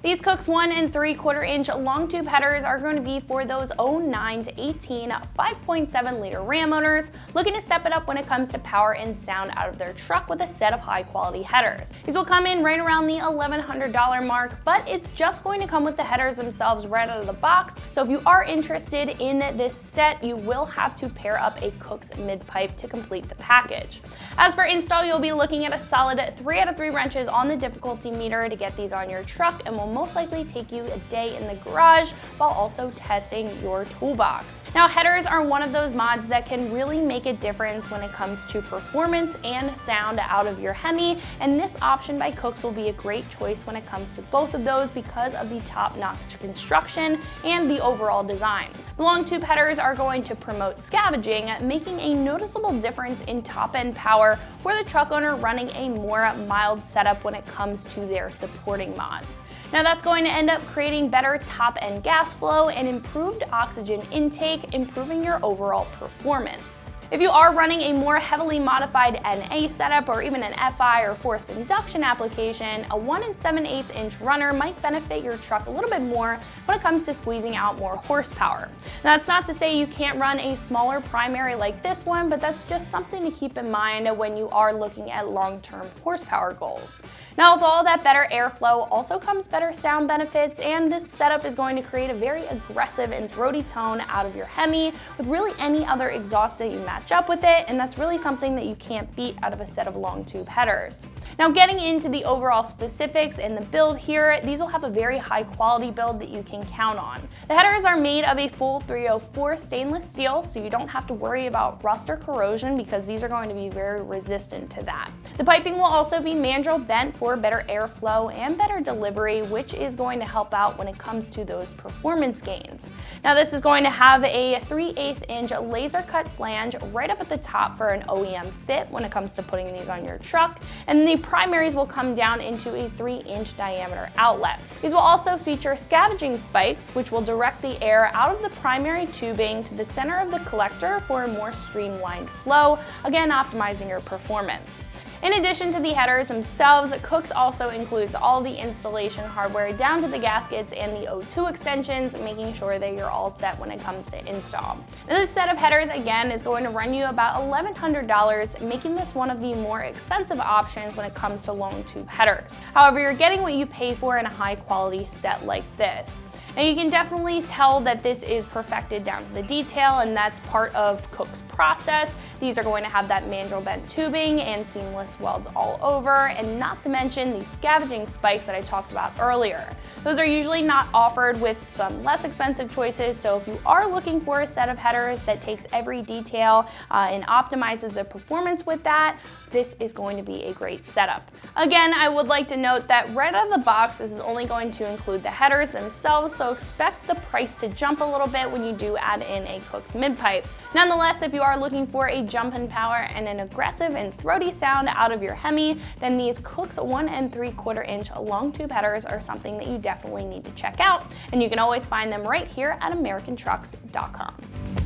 These Kooks 1 3/4 inch long tube headers are going to be for those 09 to 18 5.7 liter Ram owners looking to step it up when it comes to power and sound out of their truck with a set of high quality headers. These will come in right around the $1,100 mark, but it's just going to come with the headers themselves right out of the box. So if you are interested in this set, you will have to pair up a Kooks mid-pipe to complete the package. As for install, you'll be looking at a solid 3 out of 3 wrenches on the difficulty meter to get these on your truck, and will most likely take you a day in the garage while also testing your toolbox. Now, headers are one of those mods that can really make a difference when it comes to performance and sound out of your Hemi, and this option by Kooks will be a great choice when it comes to both of those because of the top-notch construction and the overall design. The long tube headers are going to promote scavenging, making a noticeable difference in top-end power for the truck owner running a more mild setup when it comes to their supporting mods. Now, that's going to end up creating better top-end gas flow and improved oxygen intake, improving your overall performance. If you are running a more heavily modified NA setup or even an FI or forced induction application, a 1 7/8 inch runner might benefit your truck a little bit more when it comes to squeezing out more horsepower. Now, that's not to say you can't run a smaller primary like this one, but that's just something to keep in mind when you are looking at long-term horsepower goals. Now, with all that better airflow also comes better sound benefits, and this setup is going to create a very aggressive and throaty tone out of your Hemi with really any other exhaust that you match up with it, and that's really something that you can't beat out of a set of long tube headers. Now, getting into the overall specifics and the build here, these will have a very high quality build that you can count on. The headers are made of a full 304 stainless steel, so you don't have to worry about rust or corrosion because these are going to be very resistant to that. The piping will also be mandrel-bent for better airflow and better delivery, which is going to help out when it comes to those performance gains. Now, this is going to have a 3/8 inch laser cut flange right up at the top for an OEM fit when it comes to putting these on your truck, and the primaries will come down into a 3-inch diameter outlet. These will also feature scavenging spikes, which will direct the air out of the primary tubing to the center of the collector for a more streamlined flow, again optimizing your performance. In addition to the headers themselves, Kooks also includes all the installation hardware down to the gaskets and the O2 extensions, making sure that you're all set when it comes to install. Now, this set of headers, again, is going to run you about $1,100, making this one of the more expensive options when it comes to long tube headers. However, you're getting what you pay for in a high quality set like this. Now, you can definitely tell that this is perfected down to the detail, and that's part of Kooks' process. These are going to have that mandrel-bent tubing and seamless welds all over, and not to mention the scavenging spikes that I talked about earlier. Those are usually not offered with some less expensive choices, so if you are looking for a set of headers that takes every detail and optimizes the performance with that, this is going to be a great setup. Again, I would like to note that right out of the box, this is only going to include the headers themselves, so expect the price to jump a little bit when you do add in a Kooks mid-pipe. Nonetheless, if you are looking for a jump in power and an aggressive and throaty sound out of your Hemi, then these Kooks 1 3/4 inch long tube headers are something that you definitely need to check out, and you can always find them right here at AmericanTrucks.com.